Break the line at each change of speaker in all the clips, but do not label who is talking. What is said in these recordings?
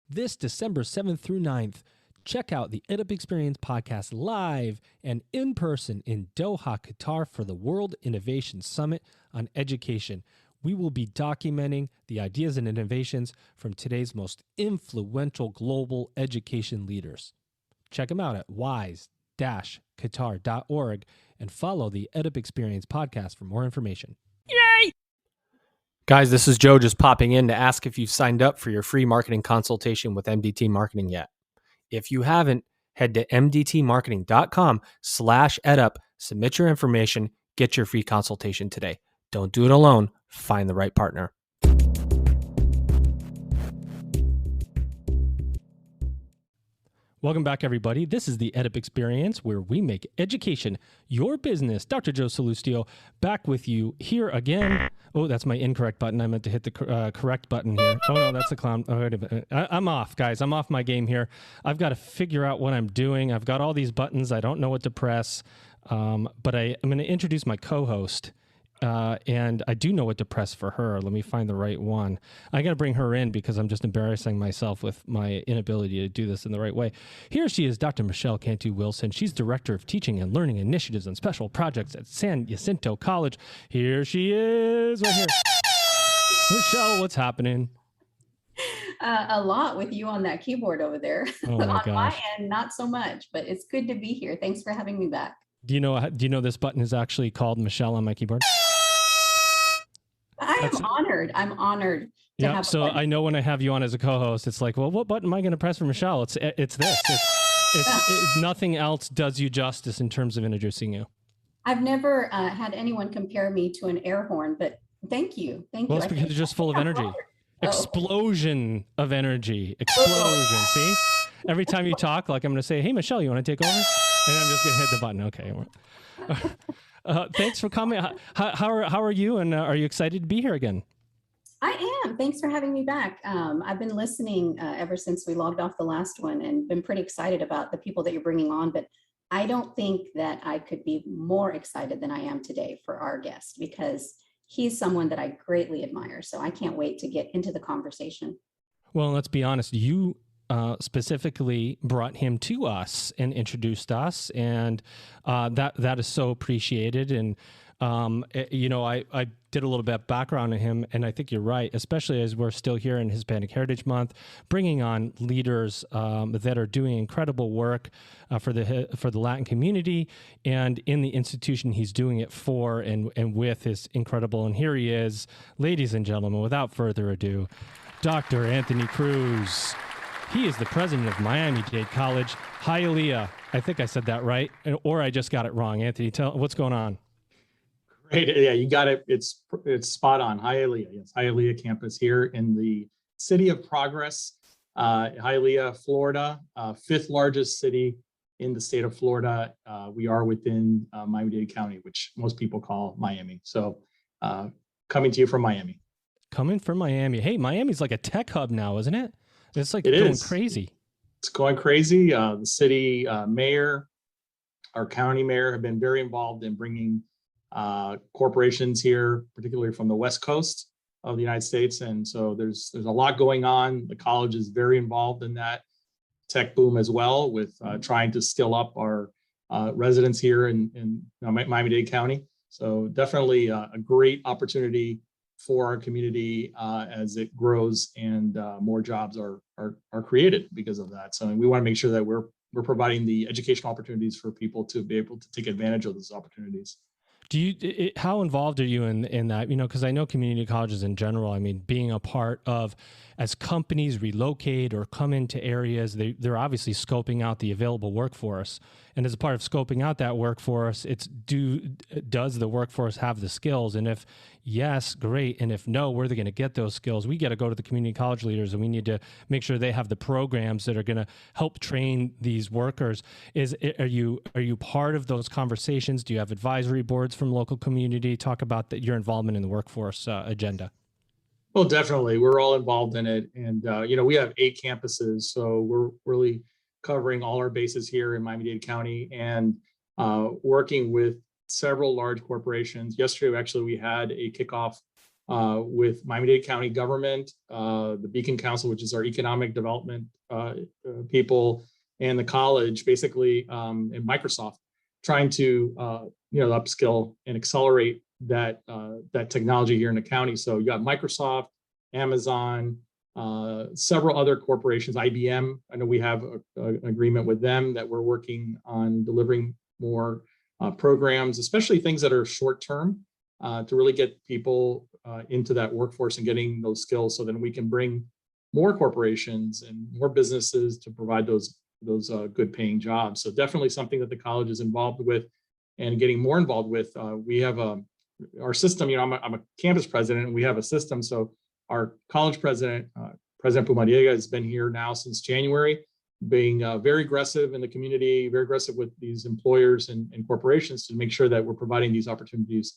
this December 7th through 9th. Check out the EdUp Experience podcast live and in person in Doha, Qatar for the World Innovation Summit on Education. We will be documenting the ideas and innovations from today's most influential global education leaders. Check them out at wise-qatar.org and follow the EdUp Experience podcast for more information. Yay! Guys, this is Joe just popping in to ask if you've signed up for your free marketing consultation with MDT Marketing yet. If you haven't, head to mdtmarketing.com/edup, submit your information, get your free consultation today. Don't do it alone. Find the right partner. Welcome back, everybody. This is the EdUp Experience, where we make education your business. Dr. Joe Salustio back with you here again. Oh, that's my incorrect button. I meant to hit the correct button here. Oh, no, that's the clown. Oh, wait a minute. I'm off, guys. I'm off my game here. I've got to figure out what I'm doing. I've got all these buttons. I don't know what to press, but I'm going to introduce my co-host. And I do know what to press for her. Let me find the right one. I got to bring her in because I'm just embarrassing myself with my inability to do this in the right way. Here she is, Dr. Michelle Cantu Wilson. She's Director of Teaching and Learning Initiatives and Special Projects at San Jacinto College. Here she is, right here. Michelle, what's happening?
A lot with you on that keyboard over there.
Oh my
On
gosh.
my end, not so much, but it's good to be here. Thanks for having me back.
Do you know this button is actually called Michelle on my keyboard?
I'm honored. I'm honored to have.
So I know when I have you on as a co-host, it's like, well, what button am I going to press for Michelle? It's this. It's nothing else does you justice in terms of introducing you.
I've never had anyone compare me to an air horn, but thank you. Thank you.
Well, it's because you're just full of energy. Explosion of energy. Explosion. See? Every time you talk, like I'm going to say, hey, Michelle, you want to take over? And I'm just going to hit the button. Okay. Thanks for coming. How are you? And are you excited to be here again?
I am. Thanks for having me back. I've been listening ever since we logged off the last one and been pretty excited about the people that you're bringing on. But I don't think that I could be more excited than I am today for our guest, because he's someone that I greatly admire. So I can't wait to get into the conversation. Well, let's be honest. You specifically brought him to us and introduced us, and that is so appreciated. And I did a little bit of background on him, and I think you're right, especially as we're still here in Hispanic Heritage Month, bringing on leaders that are doing incredible work for the Latin community, and in the institution he's doing it for and with is incredible. And here he is, ladies and gentlemen, without further ado, Dr. Anthony Cruz. He is the president of Miami-Dade College, Hialeah. I think I said that right, or I just got it wrong. Anthony, tell what's going on.
Great, yeah, you got it. It's spot on. Hialeah, yes, Hialeah campus here in the city of Progress, Hialeah, Florida, fifth largest city in the state of Florida. We are within Miami-Dade County, which most people call Miami. So, coming to you from Miami.
Coming from Miami. Hey, Miami's like a tech hub now, isn't it? It's like
going
crazy.
It's going crazy. The city mayor, our county mayor have been very involved in bringing corporations here, particularly from the West Coast of the United States. And so there's a lot going on. The college is very involved in that tech boom as well, with trying to skill up our residents here in Miami-Dade County. So definitely a great opportunity for our community as it grows and more jobs are created because of that. So we want to make sure that we're providing the educational opportunities for people to be able to take advantage of those opportunities.
How involved are you in that? Because I know community colleges in general, being a part of, as companies relocate or come into areas, they're obviously scoping out the available workforce. And as a part of scoping out that workforce, does the workforce have the skills? And if yes, great. And if no, where are they going to get those skills? We got to go to the community college leaders, and we need to make sure they have the programs that are going to help train these workers. Are you part of those conversations? Do you have advisory boards from local community? Talk about your involvement in the workforce agenda.
Well, definitely. We're all involved in it. And, we have 8 campuses, so we're really covering all our bases here in Miami-Dade County and working with several large corporations. Yesterday, actually, we had a kickoff with Miami-Dade County government, the Beacon Council, which is our economic development people, and the college, basically, and Microsoft, trying to upskill and accelerate that technology here in the county. So you got Microsoft, Amazon, several other corporations, IBM. I know we have an agreement with them that we're working on delivering more programs, especially things that are short term, to really get people into that workforce and getting those skills, so then we can bring more corporations and more businesses to provide those good paying jobs. So definitely something that the college is involved with and getting more involved with. We have our system, I'm a campus president, and we have a system. So our college president, President Pumariega, has been here now since January, being very aggressive in the community, very aggressive with these employers and corporations to make sure that we're providing these opportunities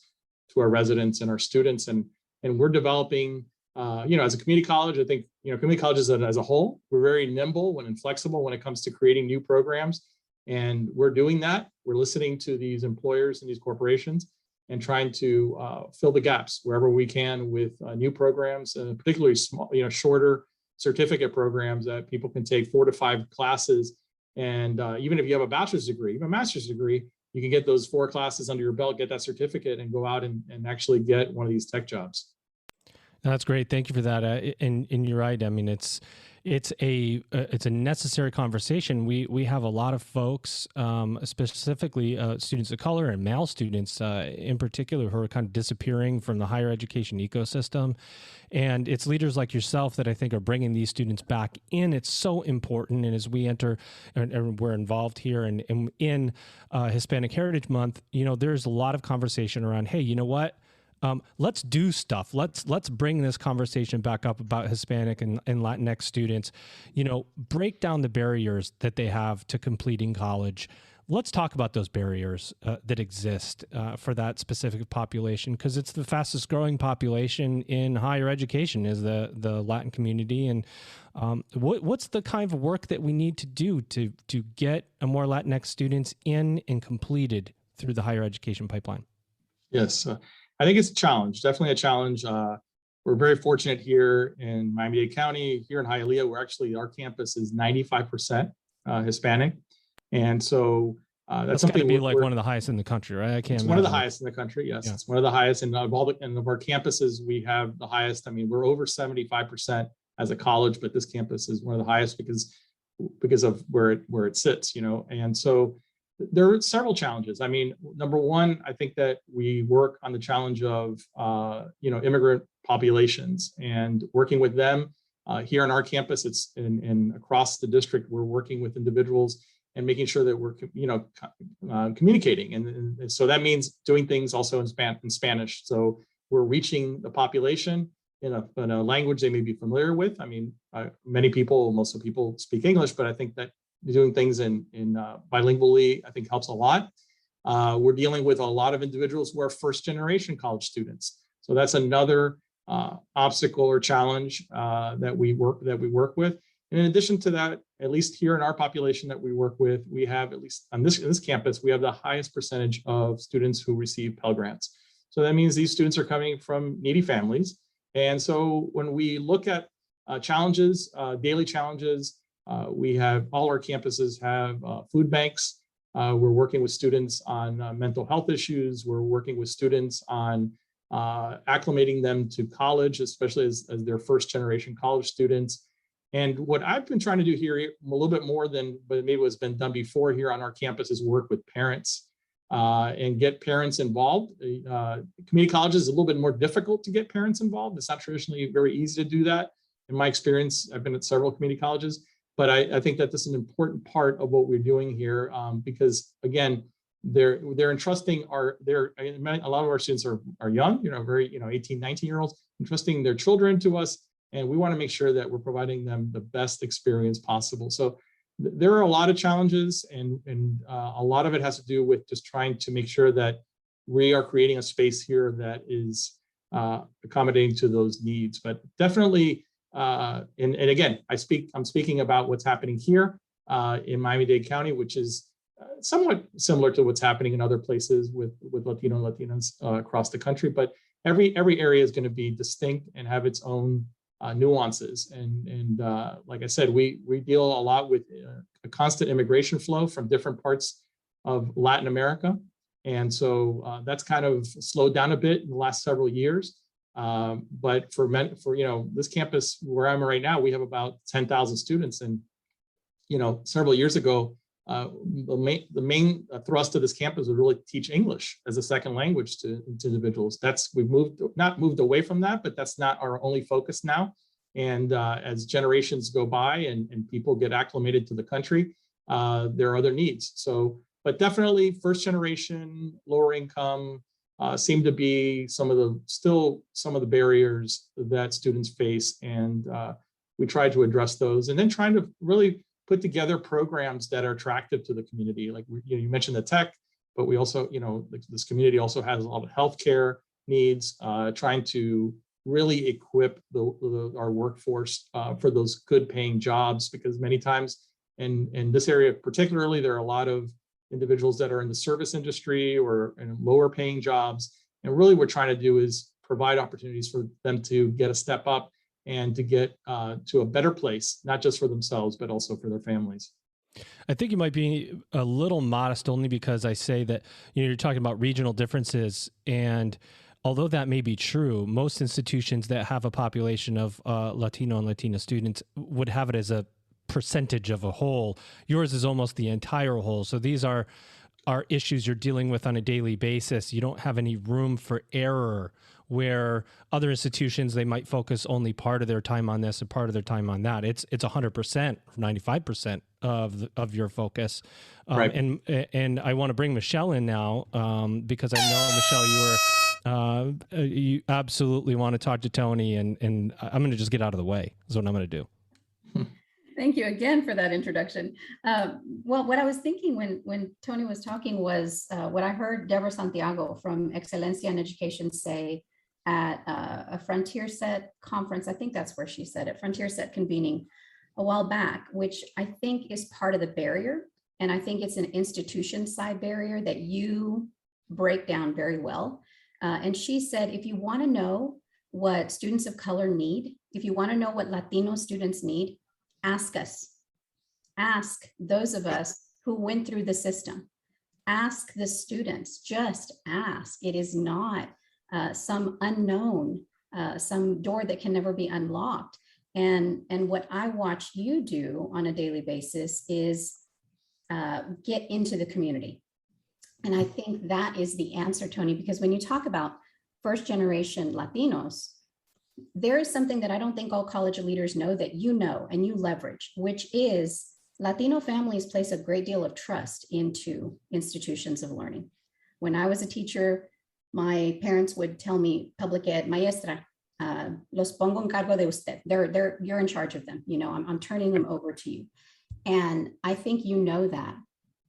to our residents and our students. And we're developing, as a community college, I think, community colleges as a whole, we're very nimble and flexible when it comes to creating new programs. And we're doing that. We're listening to these employers and these corporations and trying to fill the gaps wherever we can with new programs, particularly small, shorter certificate programs that people can take 4 to 5 classes. And even if you have a bachelor's degree, even a master's degree, you can get those 4 classes under your belt, get that certificate, and go out and actually get one of these tech jobs.
That's great. Thank you for that. And you're right. I mean, it's a necessary conversation. We have a lot of folks, specifically students of color and male students in particular, who are kind of disappearing from the higher education ecosystem. And it's leaders like yourself that I think are bringing these students back in. It's so important. And as we enter and we're involved here and in Hispanic Heritage Month, there's a lot of conversation around, hey, you know what? Let's do stuff. Let's bring this conversation back up about Hispanic and Latinx students. Break down the barriers that they have to completing college. Let's talk about those barriers that exist for that specific population, because it's the fastest growing population in higher education is the Latin community. And what's the kind of work that we need to do to get more Latinx students in and completed through the higher education pipeline?
Yes. I think it's a challenge, definitely a challenge. We're very fortunate here in Miami-Dade County, here in Hialeah, our campus is 95% Hispanic. And so that's something
to be like one of the highest in the country, right?
It's one of the highest in the country. Yes, yeah. It's one of the highest. And of our campuses, we have the highest. I mean, we're over 75% as a college, but this campus is one of the highest because of where it sits, And so there are several challenges. I mean, number one, I think that we work on the challenge of, immigrant populations and working with them here on our campus. It's in across the district. We're working with individuals and making sure that we're, communicating. And so that means doing things also in Spanish. So we're reaching the population in a language they may be familiar with. I mean, most of the people speak English, but I think that doing things in bilingually, I think helps a lot. We're dealing with a lot of individuals who are first generation college students. So that's another obstacle or challenge that we work with. And in addition to that, at least here in our population that we work with, we have, at least on this campus, we have the highest percentage of students who receive Pell Grants. So that means these students are coming from needy families. And so when we look at challenges, daily challenges, we have all our campuses have food banks. We're working with students on mental health issues. We're working with students on acclimating them to college, especially as their first generation college students. And what I've been trying to do here a little bit more than maybe what's been done before here on our campus is work with parents and get parents involved. Community colleges is a little bit more difficult to get parents involved. It's not traditionally very easy to do that. In my experience, I've been at several community colleges. But I think that this is an important part of what we're doing here because, again, they're entrusting a lot of our students are young, very 18, 19-year-olds, entrusting their children to us. And we want to make sure that we're providing them the best experience possible. So there are a lot of challenges and a lot of it has to do with just trying to make sure that we are creating a space here that is accommodating to those needs. But definitely, and again, I'm speaking about what's happening here in Miami-Dade County, which is somewhat similar to what's happening in other places with Latino and Latinas across the country. But every area is going to be distinct and have its own nuances. And like I said, we deal a lot with a constant immigration flow from different parts of Latin America. And so that's kind of slowed down a bit in the last several years. But for this campus where I'm right now, we have about 10,000 students. And, several years ago, the main thrust of this campus was really teach English as a second language to individuals. We've not moved away from that, but that's not our only focus now. And as generations go by and people get acclimated to the country, there are other needs. So, but definitely first generation, lower income seem to be some of the barriers that students face. And we try to address those, and then trying to really put together programs that are attractive to the community. Like you mentioned the tech, but we also, this community also has a lot of healthcare needs, trying to really equip our workforce for those good paying jobs, because many times in this area particularly, there are a lot of individuals that are in the service industry or in lower paying jobs. And really what we're trying to do is provide opportunities for them to get a step up and to get to a better place, not just for themselves, but also for their families.
I think you might be a little modest, only because I say that, you're talking about regional differences. And although that may be true, most institutions that have a population of Latino and Latina students would have it as a percentage of a whole. Yours is almost the entire whole. So these are issues you're dealing with on a daily basis. You don't have any room for error, where other institutions, they might focus only part of their time on this and part of their time on that. It's 100%, 95% of your focus.
Right.
And I want to bring Michelle in now, because I know, Michelle, you absolutely want to talk to Tony, and I'm going to just get out of the way is what I'm going to do.
Thank you again for that introduction. Well, what I was thinking when Tony was talking was what I heard Deborah Santiago from Excelencia in Education say at a Frontier Set conference. I think that's where she said it, Frontier Set convening a while back, which I think is part of the barrier. And I think it's an institution side barrier that you break down very well. And she said, if you want to know what students of color need, if you want to know what Latino students need, ask us. Ask those of us who went through the system. Ask the students, just ask. It is not some unknown, some door that can never be unlocked. And what I watch you do on a daily basis is get into the community. And I think that is the answer, Tony, because when you talk about first generation Latinos, there is something that I don't think all college leaders know that you know and you leverage, which is Latino families place a great deal of trust into institutions of learning. When I was a teacher, my parents would tell me, public ed, maestra, los pongo en cargo de usted. You're in charge of them. I'm turning them over to you. And I think you know that.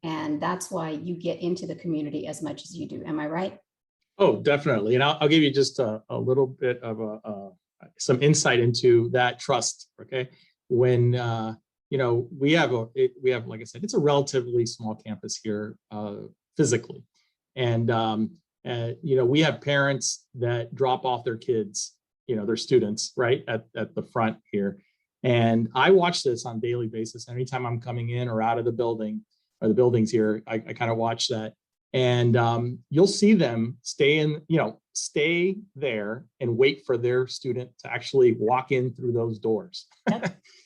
And that's why you get into the community as much as you do. Am I right?
Oh, definitely. And I'll give you just a little bit of some insight into that trust. Okay. When, we have, like I said, it's a relatively small campus here physically. And, we have parents that drop off their kids, their students right at the front here. And I watch this on a daily basis. Anytime I'm coming in or out of the building or the buildings here, I kind of watch that. And you'll see them stay there and wait for their student to actually walk in through those doors.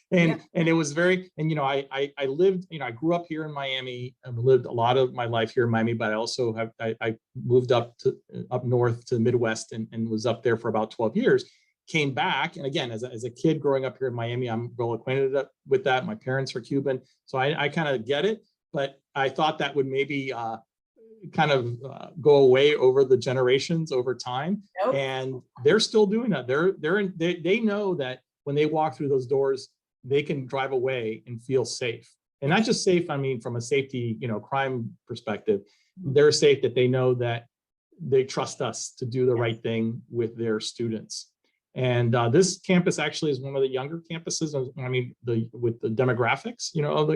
And it was very, and I lived, I grew up here in Miami and lived a lot of my life here in Miami, but I also I moved up north to the Midwest and was up there for about 12 years. Came back, and again, as a kid growing up here in Miami, I'm well acquainted with that. My parents are Cuban, so I kind of get it. But I thought that would maybe kind of go away over the generations, over time. Nope. And they're still doing that. They know that when they walk through those doors, they can drive away and feel safe. And not just safe, I mean, from a safety, crime perspective, they're safe that they know that they trust us to do the right thing with their students. And this campus actually is one of the younger campuses. I mean, with the demographics,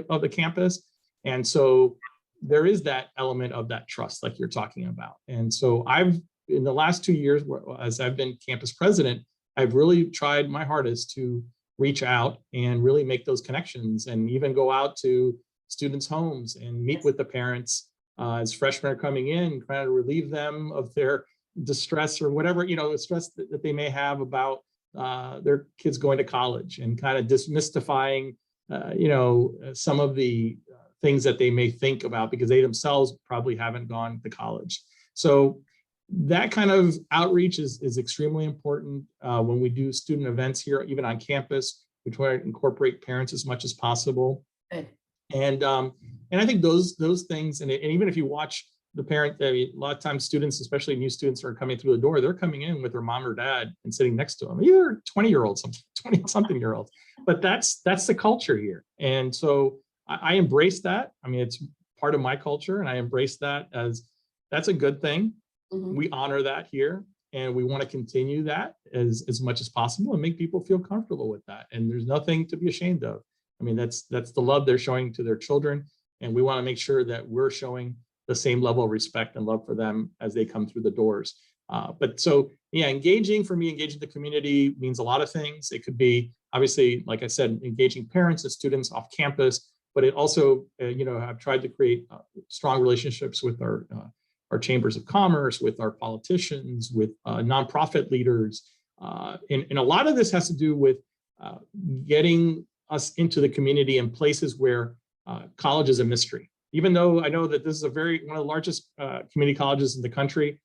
of the campus. And so there is that element of that trust like you're talking about. And so I've in the last 2 years, as I've been campus president, I've really tried my hardest to reach out and really make those connections, and even go out to students' homes and meet with the parents as freshmen are coming in, trying to relieve them of their distress or whatever, the stress that they may have about their kids going to college, and kind of demystifying, some of the things that they may think about because they themselves probably haven't gone to college. So that kind of outreach is extremely important when we do student events here, even on campus. We try to incorporate parents as much as possible.
Good.
And I think those things, and even if you watch the parent, a lot of times students, especially new students, are coming through the door, they're coming in with their mom or dad and sitting next to them, either 20-year-olds, 20-something-year-olds. But that's the culture here. And so I embrace that. I mean, it's part of my culture, and I embrace that as that's a good thing.
Mhm.
We honor that here, and we want to continue that as much as possible and make people feel comfortable with that. And there's nothing to be ashamed of. I mean, that's the love they're showing to their children, and we want to make sure that we're showing the same level of respect and love for them as they come through the doors. But so, yeah, engaging the community means a lot of things. It could be, obviously, like I said, engaging parents and students off campus, but it also, I've tried to create strong relationships with our chambers of commerce, with our politicians, with nonprofit leaders. And a lot of this has to do with getting us into the community in places where college is a mystery. Even though I know that this is one of the largest community colleges in the country,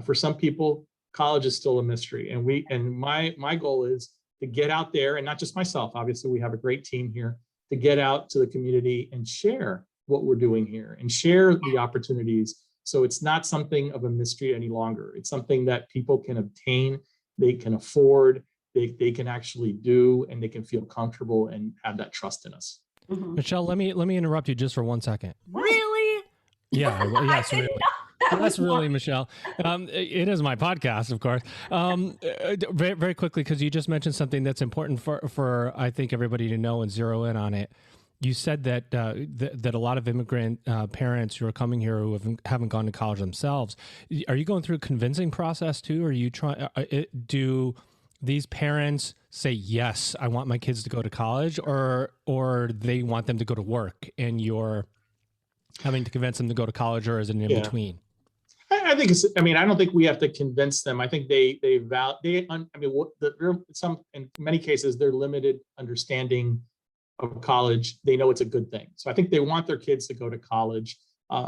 for some people, college is still a mystery. And my goal is to get out there, and not just myself, obviously we have a great team here, to get out to the community and share what we're doing here and share the opportunities. So it's not something of a mystery any longer. It's something that people can obtain, they can afford, they can actually do, and they can feel comfortable and have that trust in us.
Mhm.
Michelle, let me interrupt you just for 1 second.
Really?
Yeah, yes,
I
really.
didn't know that
That's
was
really,
more-
Michelle. It is my podcast, of course. Very, very quickly, because you just mentioned something that's important for I think everybody to know and zero in on it. You said that that a lot of immigrant parents who are coming here who haven't gone to college themselves. Are you going through a convincing process too? Or are you trying? Do these parents say, yes, I want my kids to go to college, or they want them to go to work, and you're having to convince them to go to college, or is it in between?
I think it's, I mean, I don't think we have to convince them. I think in many cases, their limited understanding of college, they know it's a good thing. So I think they want their kids to go to college.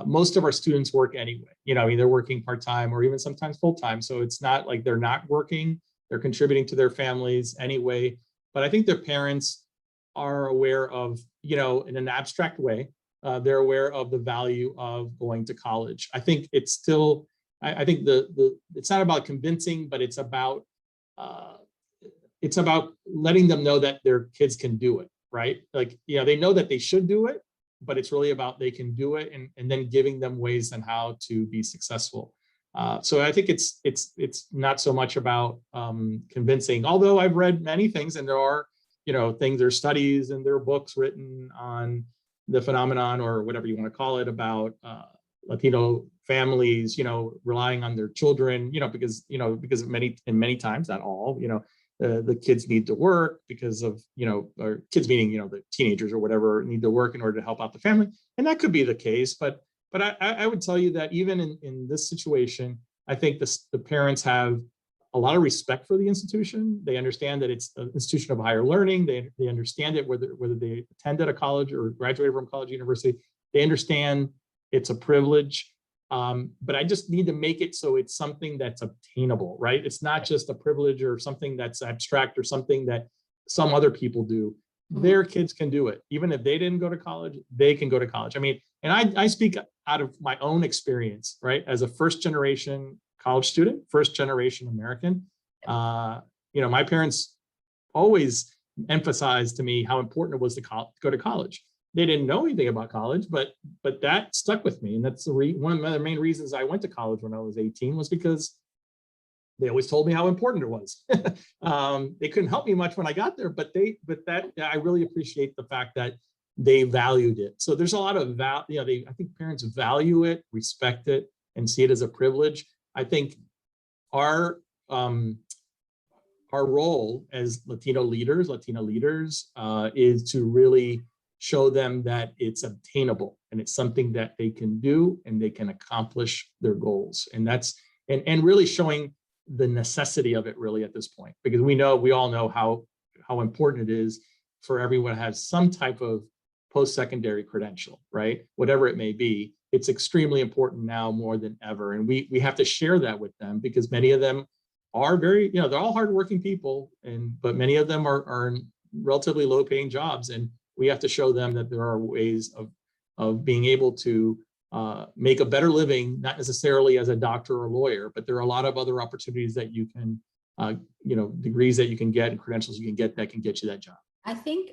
Most of our students work anyway, they're working part-time or even sometimes full-time. So it's not like they're not working, they're contributing to their families anyway. But I think their parents are aware of, in an abstract way, they're aware of the value of going to college. I think it's still, I think it's not about convincing, but it's about letting them know that their kids can do it, right? Like, they know that they should do it, but it's really about they can do it, and then giving them ways on how to be successful. So I think it's not so much about convincing, although I've read many things, and there are, there's studies and there are books written on the phenomenon, or whatever you want to call it, about Latino families, relying on their children, because many times, not all, the kids need to work because of, or kids meaning, the teenagers or whatever need to work in order to help out the family. And that could be the case, but I would tell you that even in this situation, I think the parents have a lot of respect for the institution. They understand that it's an institution of higher learning. They understand it, whether they attended a college or graduated from college, university. They understand it's a privilege. But I just need to make it so it's something that's obtainable, right? It's not just a privilege or something that's abstract or something that some other people do. Their kids can do it. Even if they didn't go to college, they can go to college. I mean, and I speak out of my own experience, right? As a first generation college student, first generation American, my parents always emphasized to me how important it was to go to college. They didn't know anything about college, but that stuck with me. And that's one of the main reasons I went to college when I was 18 was because they always told me how important it was. They couldn't help me much when I got there, but I really appreciate the fact that they valued it. So there's a lot of I think parents value it, respect it, and see it as a privilege. I think our role as Latina leaders is to really show them that it's obtainable and it's something that they can do and they can accomplish their goals. And that's, and really showing the necessity of it really at this point, because we all know how important it is for everyone to have some type of post-secondary credential, right? Whatever it may be, it's extremely important now more than ever. And we have to share that with them, because many of them are very, they're all hardworking people, but many of them are in relatively low paying jobs. And we have to show them that there are ways of being able to make a better living, not necessarily as a doctor or lawyer, but there are a lot of other opportunities that you can, degrees that you can get and credentials you can get that can get you that job.
I think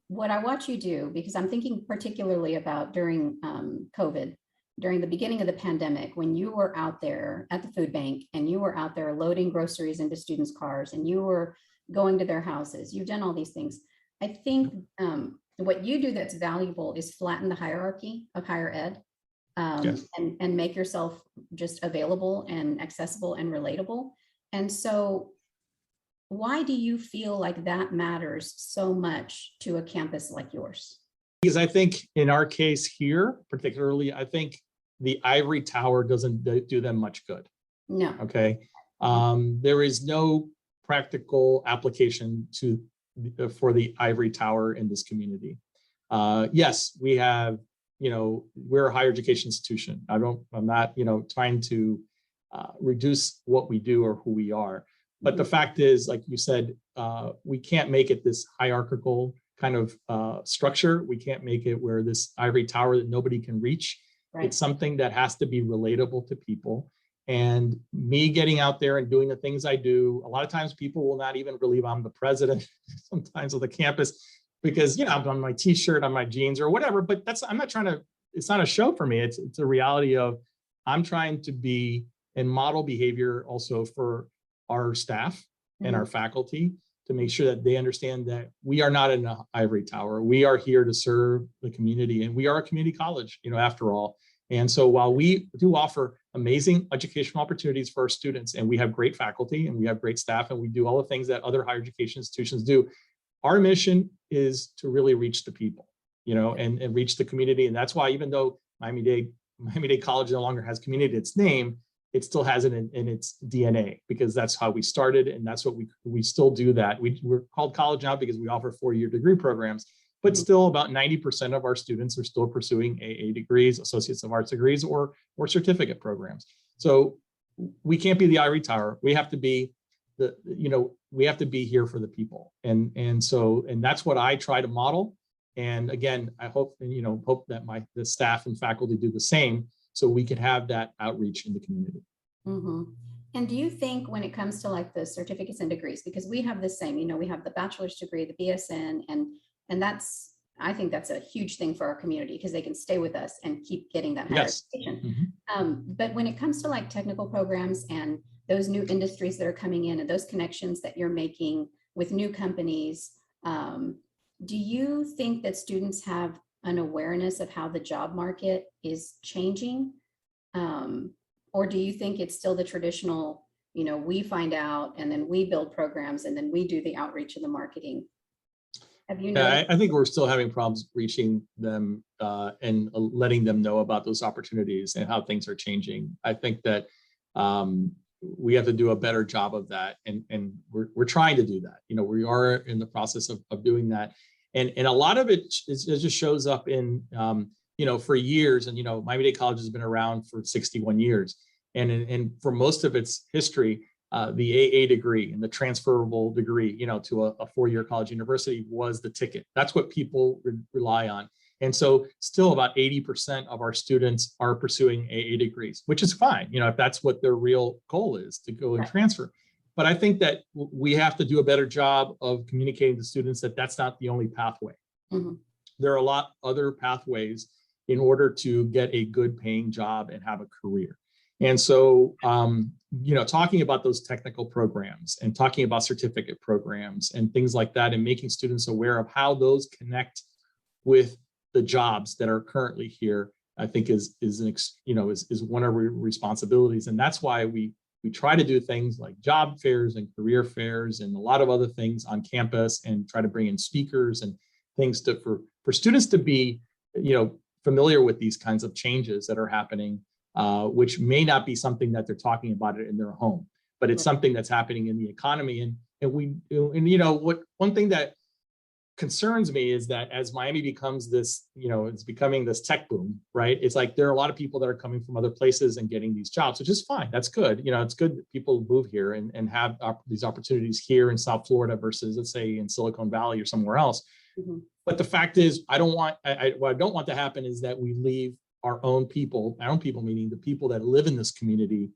what I watch you do, because I'm thinking particularly about during COVID, during the beginning of the pandemic, when you were out there at the food bank and you were out there loading groceries into students' cars and you were going to their houses, you've done all these things. I think what you do that's valuable is flatten the hierarchy of higher ed,
Yes.
and make yourself just available and accessible and relatable. And so why do you feel like that matters so much to a campus like yours?
Because I think in our case here, particularly, I think the ivory tower doesn't do them much good.
No.
Okay. There is no practical application for the ivory tower in this community. Yes, we have, we're a higher education institution. I'm not, trying to reduce what we do or who we are. But the fact is, like you said, we can't make it this hierarchical kind of structure. We can't make it where this ivory tower that nobody can reach. Right. It's something that has to be relatable to people. And me getting out there and doing the things I do, a lot of times people will not even believe I'm the president sometimes of the campus, because, I'm on my t-shirt, on my jeans or whatever, but I'm not trying to, it's not a show for me. It's a reality of I'm trying to be and model behavior also for our staff and our faculty, to make sure that they understand that we are not in an ivory tower. We are here to serve the community, and we are a community college, after all. And so while we do offer amazing educational opportunities for our students, and we have great faculty and we have great staff, and we do all the things that other higher education institutions do, our mission is to really reach the people, and reach the community. And that's why, even though Miami-Dade College no longer has community in its name, it still has it in its DNA, because that's how we started, and that's what we still do that. We're called college now because we offer 4-year degree programs, but still about 90% of our students are still pursuing AA degrees, Associates of Arts degrees, or certificate programs. So we can't be the ivory tower. We have to be we have to be here for the people. And that's what I try to model. And again, I hope that the staff and faculty do the same, so we can have that outreach in the community.
Mm-hmm. And do you think, when it comes to like the certificates and degrees, because we have the same, we have the bachelor's degree, the BSN, and I think that's a huge thing for our community, because they can stay with us and keep getting that higher education. Mm-hmm. But when it comes to like technical programs and those new industries that are coming in and those connections that you're making with new companies, do you think that students have an awareness of how the job market is changing? Or do you think it's still the traditional, we find out and then we build programs and then we do the outreach and the marketing? Have you noticed?
I think we're still having problems reaching them and letting them know about those opportunities and how things are changing. I think that we have to do a better job of that. And we're trying to do that. We are in the process of doing that. And a lot of it just shows up in, for years. And, Miami-Dade College has been around for 61 years. And for most of its history, the AA degree and the transferable degree, to a 4-year college university was the ticket. That's what people rely on. And so still about 80% of our students are pursuing AA degrees, which is fine, if that's what their real goal is, to go and transfer. But I think that we have to do a better job of communicating to students that that's not the only pathway. Mm-hmm. There are a lot other pathways in order to get a good paying job and have a career. And so, talking about those technical programs and talking about certificate programs and things like that, and making students aware of how those connect with the jobs that are currently here, I think is one of our responsibilities. And that's why we We try to do things like job fairs and career fairs and a lot of other things on campus, and try to bring in speakers and things for students to be, familiar with these kinds of changes that are happening, which may not be something that they're talking about it in their home, but it's something that's happening in the economy. One thing that concerns me is that as Miami becomes this, it's becoming this tech boom, right? It's like there are a lot of people that are coming from other places and getting these jobs, which is fine. That's good. It's good that people move here and have these opportunities here in South Florida versus, let's say, in Silicon Valley or somewhere else. Mm-hmm. But the fact is, what I don't want to happen is that we leave our own people meaning the people that live in this community,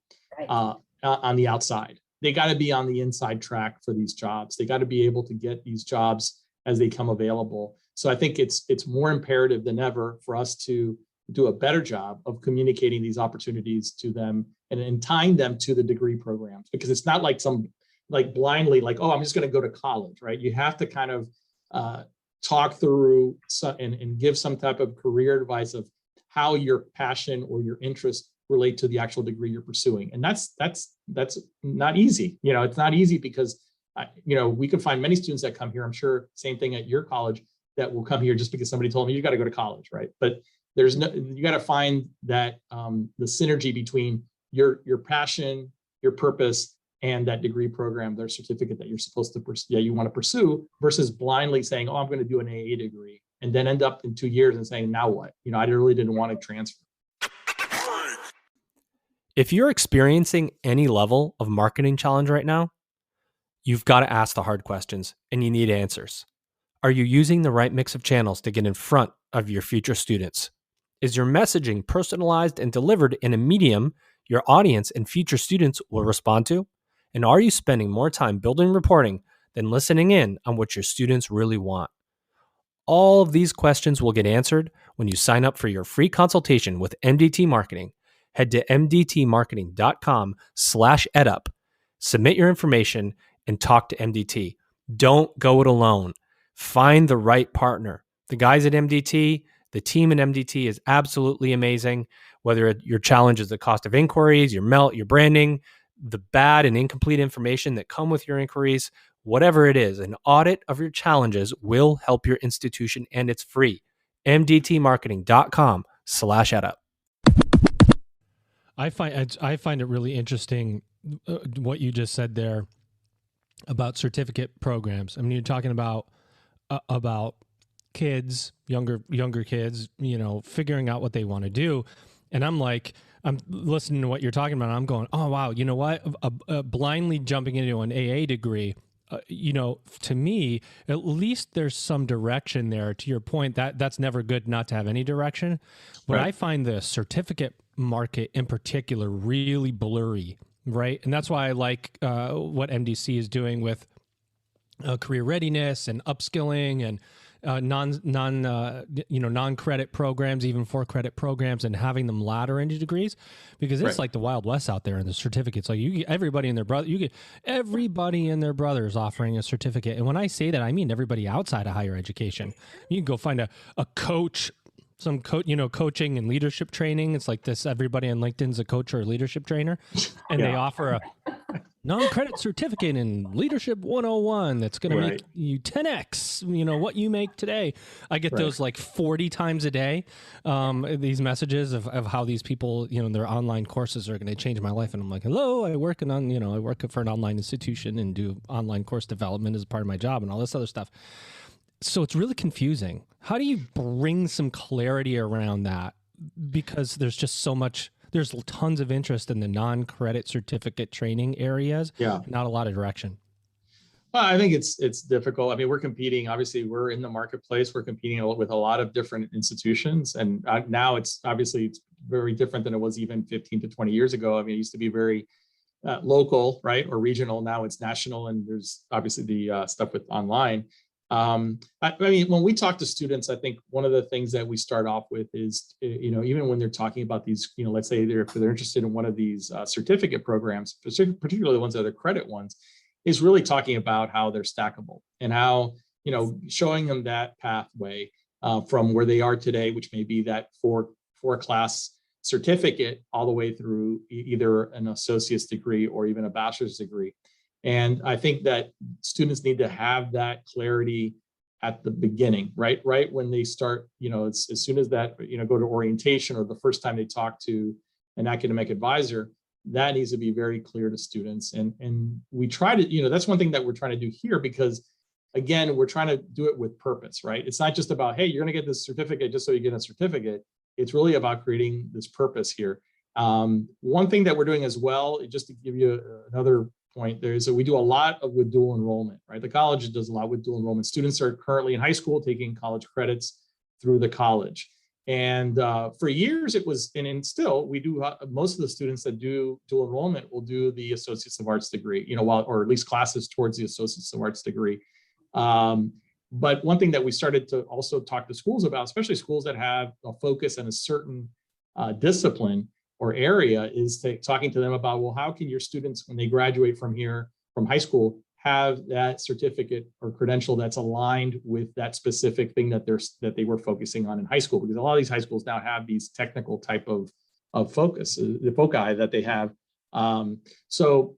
on the outside. They got to be on the inside track for these jobs. They got to be able to get these jobs as they come available. So I think it's more imperative than ever for us to do a better job of communicating these opportunities to them and tying them to the degree programs, because it's not like blindly oh, I'm just going to go to college, right? You have to kind of talk through and give some type of career advice of how your passion or your interest relate to the actual degree you're pursuing. And that's not easy. It's not easy because we can find many students that come here. I'm sure same thing at your college, that will come here just because somebody told me you got to go to college, right? But you got to find that the synergy between your passion, your purpose, and that degree program, their certificate that you're supposed to you want to pursue, versus blindly saying, oh, I'm going to do an AA degree, and then end up in 2 years and saying, now what? I really didn't want to transfer.
If you're experiencing any level of marketing challenge right now, you've got to ask the hard questions, and you need answers. Are you using the right mix of channels to get in front of your future students? Is your messaging personalized and delivered in a medium your audience and future students will respond to? And are you spending more time building reporting than listening in on what your students really want? All of these questions will get answered when you sign up for your free consultation with MDT Marketing. Head to mdtmarketing.com/edup, submit your information, and talk to MDT. Don't go it alone. Find the right partner. The guys at MDT, the team at MDT is absolutely amazing. Whether your challenge is the cost of inquiries, your branding, the bad and incomplete information that come with your inquiries, whatever it is, an audit of your challenges will help your institution, and it's free. mdtmarketing.com/edup. I find it really interesting what you just said there about certificate programs. I mean, you're talking about kids, younger kids, figuring out what they want to do, and I'm listening to what you're talking about. And I'm going, oh wow, you know what? Blindly jumping into an AA degree. To me, at least there's some direction there. To your point, that's never good not to have any direction. But I find the certificate market in particular really blurry, right? And that's why I like what MDC is doing with career readiness and upskilling and non-credit programs, even for-credit programs, and having them ladder into degrees, because it's like the Wild West out there in the certificates. Like you get everybody and their brothers offering a certificate. And when I say that, I mean everybody outside of higher education. You can go find a coach, coaching and leadership training. It's like this, everybody on LinkedIn's a coach or a leadership trainer, and they offer a non-credit certificate in Leadership 101 that's going to make you 10x, what you make today. I get those like 40 times a day, these messages of how these people, their online courses are going to change my life. And I'm like, hello, I work for an online institution and do online course development as part of my job and all this other stuff. So it's really confusing. How do you bring some clarity around that? Because there's just there's tons of interest in the non-credit certificate training areas. Yeah. Not a lot of direction.
Well, I think it's difficult. I mean, we're competing. Obviously, we're in the marketplace. We're competing with a lot of different institutions. And now it's very different than it was even 15 to 20 years ago. I mean, it used to be very local, right? Or regional. Now it's national. And there's obviously the stuff with online. I mean, when we talk to students, I think one of the things that we start off with is, even when they're talking about these, let's say if they're interested in one of these certificate programs, particularly the ones that are credit ones, is really talking about how they're stackable and how, showing them that pathway from where they are today, which may be that four class certificate all the way through either an associate's degree or even a bachelor's degree. And I think that students need to have that clarity at the beginning, right? Right when they start, it's as soon as that, go to orientation or the first time they talk to an academic advisor, that needs to be very clear to students. And we try to, that's one thing that we're trying to do here, because again, we're trying to do it with purpose, right? It's not just about, hey, you're going to get this certificate just so you get a certificate. It's really about creating this purpose here. One thing that we're doing as well, just to give you another point there, is that we do a lot with dual enrollment, right? The college does a lot with dual enrollment. Students are currently in high school taking college credits through the college. And for years it was, and still we do, most of the students that do dual enrollment will do the Associates of Arts degree, or at least classes towards the Associates of Arts degree. But one thing that we started to also talk to schools about, especially schools that have a focus on a certain discipline or area, is talking to them about, well, how can your students, when they graduate from here, from high school, have that certificate or credential that's aligned with that specific thing that they were focusing on in high school? Because a lot of these high schools now have these technical type of focus, the foci that they have. So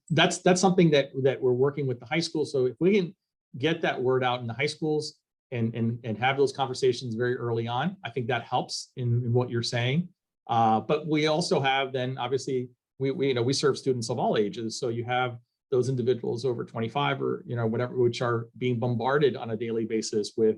that's something that we're working with the high school. So if we can get that word out in the high schools and have those conversations very early on, I think that helps in what you're saying. But we also have then, obviously, we serve students of all ages. So you have those individuals over 25 or, whatever, which are being bombarded on a daily basis with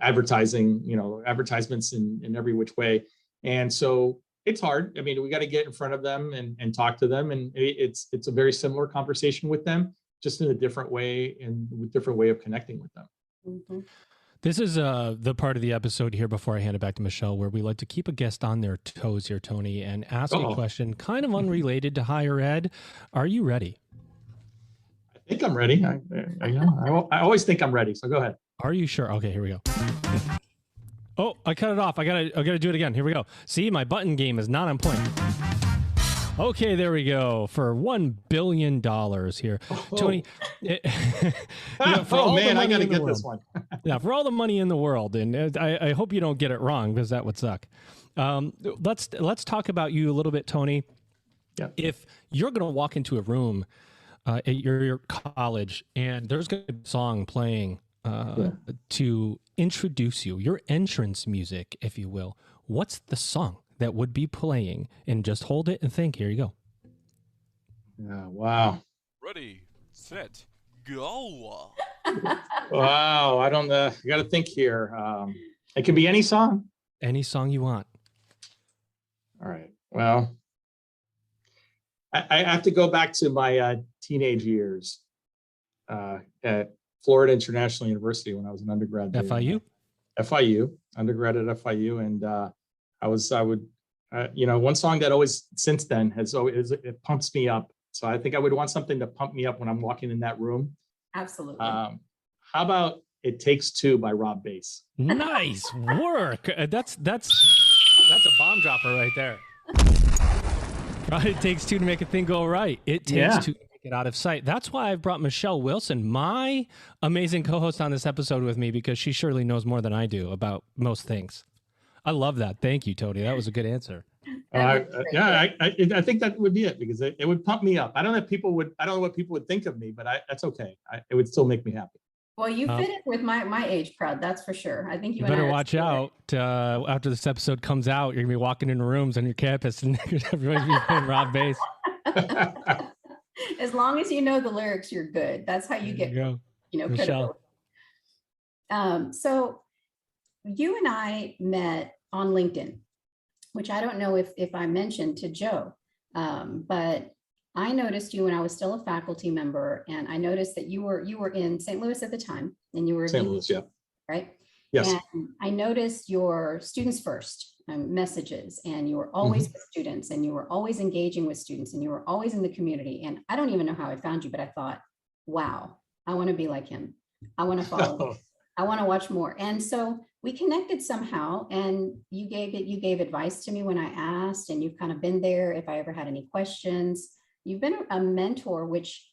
advertising, advertisements in every which way. And so it's hard. I mean, we got to get in front of them and talk to them. And it's a very similar conversation with them, just in a different way and with different way of connecting with them.
Mm-hmm.
This is the part of the episode here before I hand it back to Michelle, where we like to keep a guest on their toes here, Tony, and ask a question kind of unrelated to higher ed. Are you ready?
I think I'm ready. I always think I'm ready. So go ahead.
Are you sure? Okay, here we go. Oh, I cut it off. I gotta do it again. Here we go. See, my button game is not on point. Okay, there we go. For $1 billion here. Tony.
I got to get this one.
Yeah, for all the money in the world. And I hope you don't get it wrong, because that would suck. Let's talk about you a little bit, Tony.
Yeah.
If you're going to walk into a room at your college and there's going to be a song playing to introduce you, your entrance music, if you will, what's the song that would be playing? And just hold it and think. Here you go.
Yeah, wow.
Ready, set, go.
Wow, I don't know. You got to think here. It can be any song.
Any song you want.
All right. Well, I have to go back to my teenage years at Florida International University when I was an undergrad.
FIU?
FIU, undergrad at FIU. And one song that always, since then, it pumps me up. So I think I would want something to pump me up when I'm walking in that room.
Absolutely.
How about It Takes Two by Rob Bass?
Nice work. That's a bomb dropper right there. It takes two to make a thing go right. It takes two to make it out of sight. That's why I've brought Michelle Wilson, my amazing co-host, on this episode with me, because she surely knows more than I do about most things. I love that. Thank you, Tony. That was a good answer.
I think that would be it, because it would pump me up. I don't know what people would think of me, but that's okay. It would still make me happy.
Well, you fit in with my age crowd, that's for sure. I think you
better watch out. After this episode comes out, you're gonna be walking into rooms on your campus and everybody's be playing Rob Bass.
As long as you know the lyrics, you're good. That's how you get, credibility. So you and I met on LinkedIn, which I don't know if I mentioned to Joe, but I noticed you when I was still a faculty member, and I noticed that you were in St. Louis at the time, and you were
St. Louis, yeah,
right?
Yes.
And I noticed your students first messages, and you were always with students, and you were always engaging with students, and you were always in the community. And I don't even know how I found you, but I thought, wow, I want to be like him. I want to follow. I want to watch more. And so we connected somehow, and you gave advice to me when I asked, and you've kind of been there if I ever had any questions. You've been a mentor, which,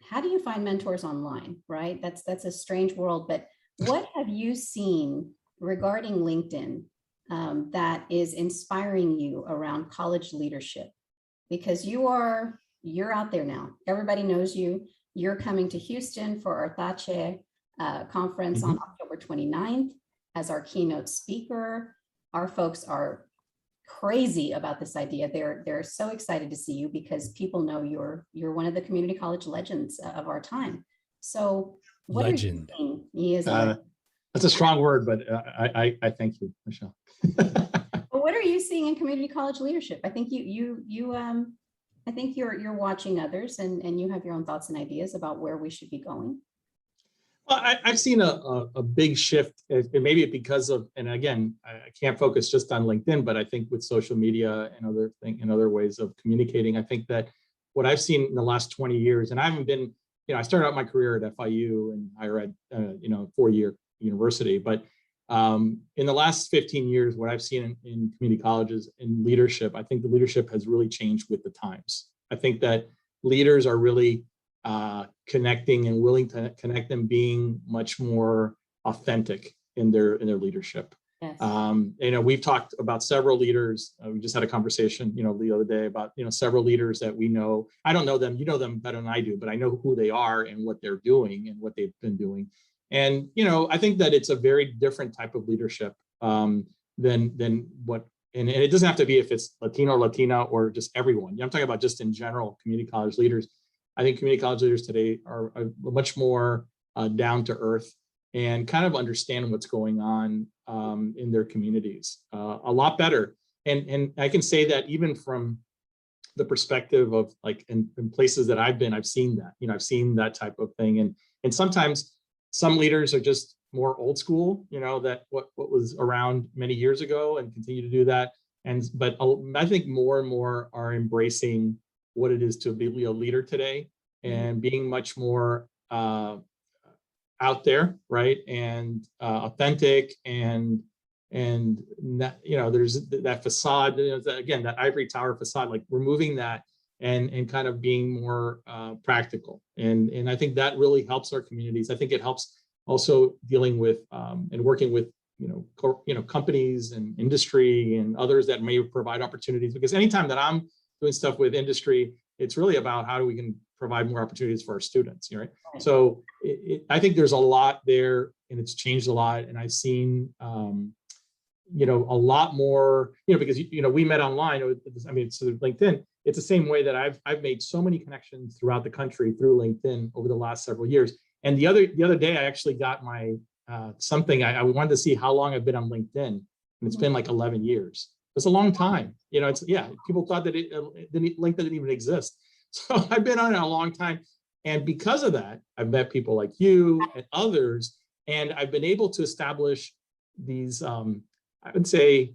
how do you find mentors online, right? That's a strange world, but what have you seen regarding LinkedIn that is inspiring you around college leadership? Because you're out there now. Everybody knows you. You're coming to Houston for our Tache conference on October 29th as our keynote speaker. Our folks are crazy about this idea. They're so excited to see you because people know you're one of the community college legends of our time. So what
legend.
Are you thinking? He is a legend.
That's a strong word, but I thank you, Michelle.
Well, what are you seeing in community college leadership? I think I think you're watching others and you have your own thoughts and ideas about where we should be going.
Well, I've seen a big shift, and maybe because of, and again, I can't focus just on LinkedIn, but I think with social media and other ways of communicating, I think that what I've seen in the last 20 years, and I haven't been, I started out my career at FIU and higher ed, 4-year university, but in the last 15 years, what I've seen in community colleges in leadership, I think the leadership has really changed with the times. I think that leaders are really connecting and willing to connect and being much more authentic in their leadership.
Yes.
We've talked about several leaders. We just had a conversation, the other day about, several leaders that we know. I don't know them, you know them better than I do, but I know who they are and what they're doing and what they've been doing. And, I think that it's a very different type of leadership than what, and it doesn't have to be if it's Latino or Latina or just everyone. I'm talking about just in general, community college leaders. I think community college leaders today are much more down to earth and kind of understand what's going on in their communities a lot better. And I can say that even from the perspective of like in places that I've been, I've seen that, I've seen that type of thing. And sometimes some leaders are just more old school, that what was around many years ago and continue to do that. But I think more and more are embracing what it is to be a leader today and being much more out there, right? And authentic and there's that facade, again, that ivory tower facade, like removing that and kind of being more practical. And I think that really helps our communities. I think it helps also dealing with and working with, companies and industry and others that may provide opportunities, because anytime that I'm doing stuff with industry, it's really about how we can provide more opportunities for our students, right? So I think there's a lot there and it's changed a lot. And I've seen, a lot more, because, we met online, it's LinkedIn. It's the same way that I've made so many connections throughout the country through LinkedIn over the last several years. And the other day, I actually got my something. I wanted to see how long I've been on LinkedIn, and it's been like 11 years. It's a long time. People thought that LinkedIn didn't even exist. So I've been on it a long time. And because of that, I've met people like you and others, and I've been able to establish these, I would say,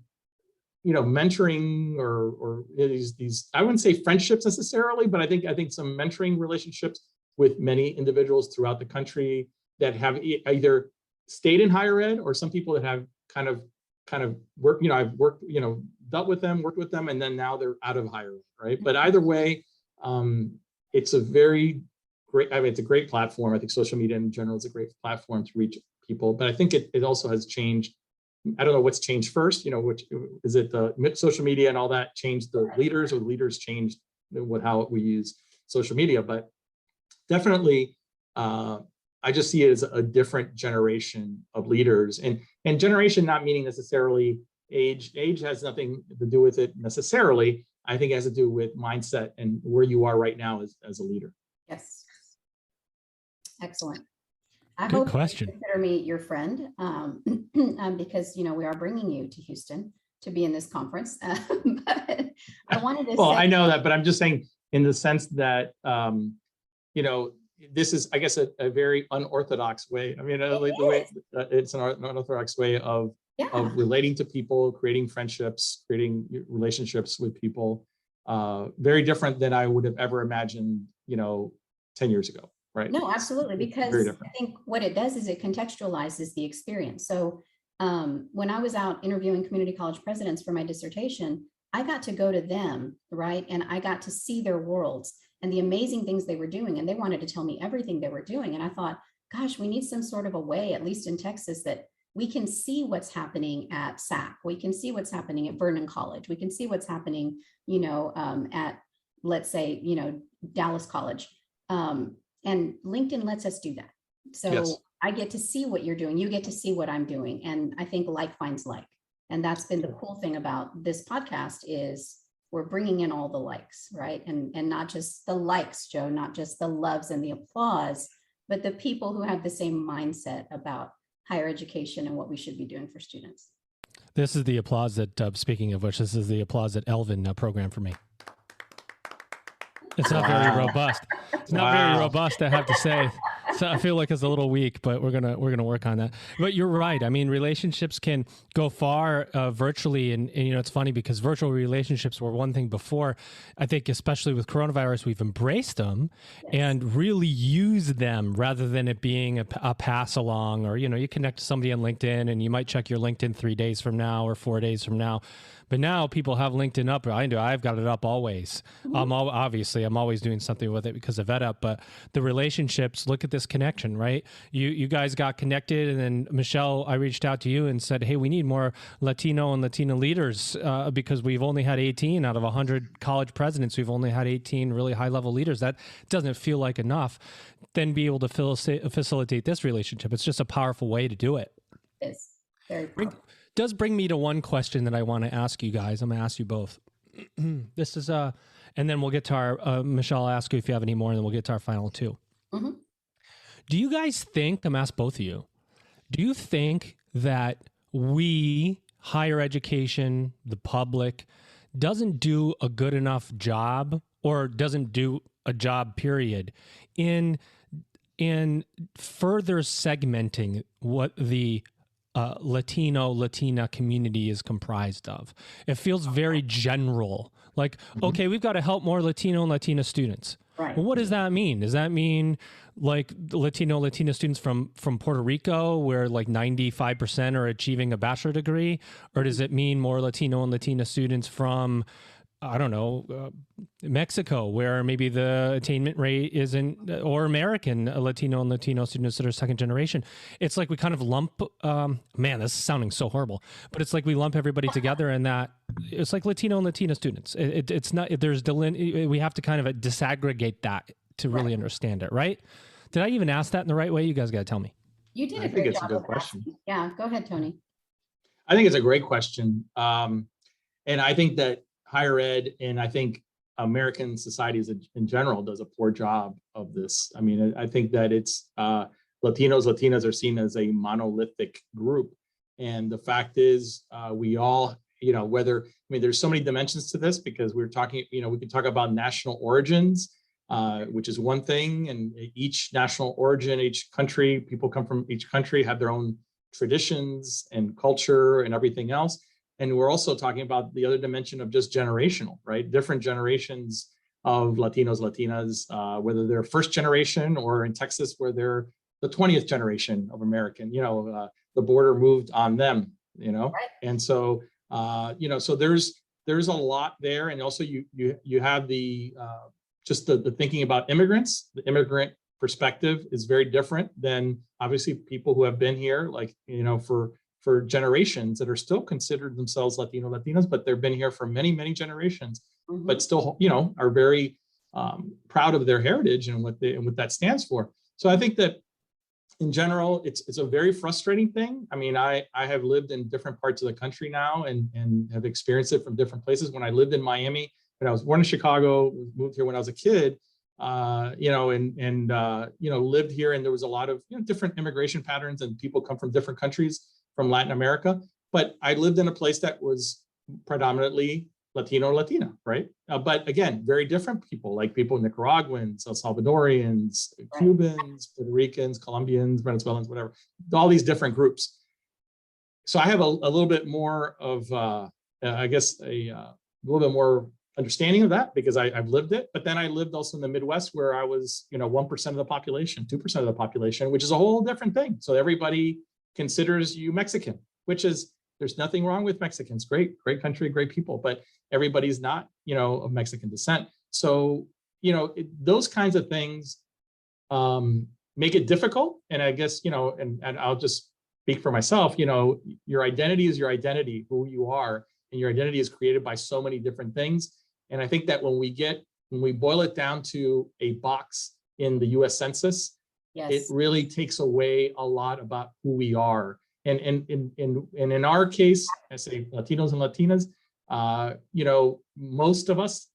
mentoring or these, I wouldn't say friendships necessarily, but I think some mentoring relationships with many individuals throughout the country that have either stayed in higher ed, or some people that have kind of worked, I've worked, dealt with them, worked with them, and then now they're out of higher ed, right? But either way, it's a very great, it's a great platform. I think social media in general is a great platform to reach people, but I think it also has changed. I don't know what's changed first, which is it the social media and all that changed the leaders, or the leaders changed how we use social media, but definitely, I just see it as a different generation of leaders, and generation not meaning necessarily age. Age has nothing to do with it necessarily. I think it has to do with mindset and where you are right now as a leader.
Yes. Excellent. I
Good
hope
question.
you consider me your friend because, we are bringing you to Houston to be in this conference. But I wanted to
Well,
say,
I know that, but I'm just saying in the sense that, this is, I guess, a very unorthodox way. I mean, the way it's an unorthodox way of relating to people, creating friendships, creating relationships with people. Very different than I would have ever imagined, 10 years ago, right?
No, absolutely. Because I think what it does is it contextualizes the experience. So when I was out interviewing community college presidents for my dissertation, I got to go to them, right? And I got to see their worlds and the amazing things they were doing. And they wanted to tell me everything they were doing. And I thought, gosh, we need some sort of a way, at least in Texas, that we can see what's happening at SAC. We can see what's happening at Vernon College. We can see what's happening, at, let's say, Dallas College. And LinkedIn lets us do that. So
Yes.
I get to see what you're doing. You get to see what I'm doing. And I think like finds like. And that's been the cool thing about this podcast is we're bringing in all the likes, right? And not just the likes, Joe, not just the loves and the applause, but the people who have the same mindset about higher education and what we should be doing for students.
This is the applause that, speaking of which, this is the applause that Elvin programmed for me. It's not very robust. It's not very robust, I have to say. So I feel like it's a little weak, but we're gonna work on that. But you're right. I mean, relationships can go far virtually, and it's funny because virtual relationships were one thing before. I think especially with coronavirus, we've embraced them and really used them rather than it being a pass along, or you connect to somebody on LinkedIn and you might check your LinkedIn 3 days from now or 4 days from now. But now people have LinkedIn up. I do. I've got it up always. I'm always doing something with it because of EdUp. But the relationships, look at this connection, right? You guys got connected, and then Michelle, I reached out to you and said, hey, we need more Latino and Latina leaders because we've only had 18 out of 100 college presidents. We've only had 18 really high-level leaders. That doesn't feel like enough. Then be able to facilitate this relationship. It's just a powerful way to do it.
It's very powerful.
Does bring me to one question that I want to ask you guys. I'm going to ask you both. This is and then we'll get to our Michelle. I'll ask you if you have any more, and then we'll get to our final two.
Mm-hmm.
Do you guys think? I'm ask both of you. Do you think that we, higher education, the public, doesn't do a good enough job, or doesn't do a job, period, in further segmenting what the Latina community is comprised of? It feels very general. Like, okay, we've got to help more Latino and Latina students.
Right.
Well, what does that mean? Does that mean like Latina students from Puerto Rico, where like 95% are achieving a bachelor degree? Or does it mean more Latino and Latina students from, I don't know, Mexico, where maybe the attainment rate isn't, or American Latino and Latino students that are second generation? It's like we kind of lump, man, this is sounding so horrible, but it's like we lump everybody together, and that it's like Latino and Latina students. It's not, we have to kind of disaggregate that to really understand it, right? Did I even ask that in the right way? You guys got to tell me.
You did.
I think it's a good question.
Yeah, go ahead, Tony.
I think it's a great question. And I think that higher ed, and I think American societies in general, does a poor job of this. I mean, I think that it's Latinas are seen as a monolithic group. And the fact is, we all, there's so many dimensions to this, because we're talking, we can talk about national origins, which is one thing. And each national origin, each country, people come from each country, have their own traditions and culture and everything else. And we're also talking about the other dimension of just generational, right? Different generations of Latinos, Latinas, whether they're first generation, or in Texas, where they're the 20th generation of American, the border moved on them, Right. And so, so there's a lot there. And also you have the, just the thinking about immigrants. The immigrant perspective is very different than obviously people who have been here, like, for generations, that are still considered themselves Latino, Latinas, but they've been here for many, many generations, but still, are very proud of their heritage and what that stands for. So I think that in general, it's a very frustrating thing. I mean, I have lived in different parts of the country now and have experienced it from different places. When I lived in Miami, when I was born in Chicago, moved here when I was a kid, lived here, and there was a lot of different immigration patterns, and people come from different countries from Latin America. But I lived in a place that was predominantly Latino or Latina, right? But again, very different people, like people Nicaraguans, El Salvadorians, Cubans, Puerto Ricans, Colombians, Venezuelans, whatever, all these different groups. So I have a little bit more of, a little bit more understanding of that, because I've lived it. But then I lived also in the Midwest, where I was, 1% of the population, 2% of the population, which is a whole different thing. So everybody considers you Mexican, which is, there's nothing wrong with Mexicans. Great country, great people, but everybody's not, of Mexican descent. So, those kinds of things make it difficult. And I guess, and I'll just speak for myself, you know, your identity is your identity, who you are, and your identity is created by so many different things. And I think that when we boil it down to a box in the US Census, it really takes away a lot about who we are. And in our case, I say Latinos and Latinas, you know, most of us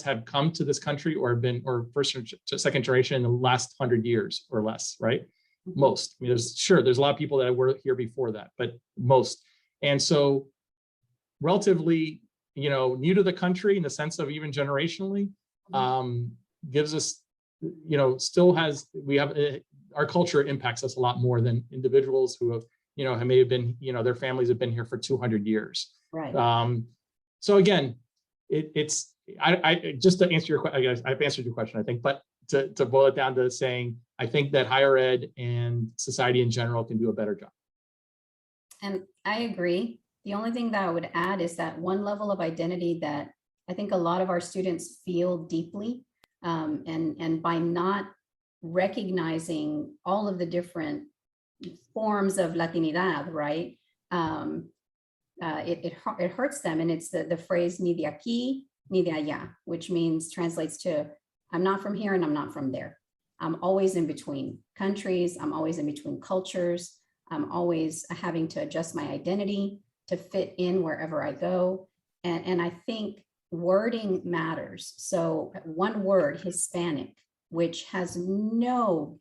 have come to this country or have been, or first or second generation in the last 100 years or less, right? Most. I mean, there's a lot of people that were here before that, but most. And so relatively, you know, new to the country in the sense of even generationally, gives us, you know, our culture impacts us a lot more than individuals who have, you know, may have been, you know, their families have been here for 200 years.
Right.
So again, I just to answer your question, I've answered your question, I think, but to boil it down to saying, I think that higher ed and society in general can do a better job.
And I agree. The only thing that I would add is that one level of identity that I think a lot of our students feel deeply, and by not recognizing all of the different forms of Latinidad, right? It hurts them. And it's the phrase ni de aquí, ni de allá, which translates to, I'm not from here and I'm not from there. I'm always in between countries. I'm always in between cultures. I'm always having to adjust my identity to fit in wherever I go. And I think wording matters. So one word, Hispanic, which has no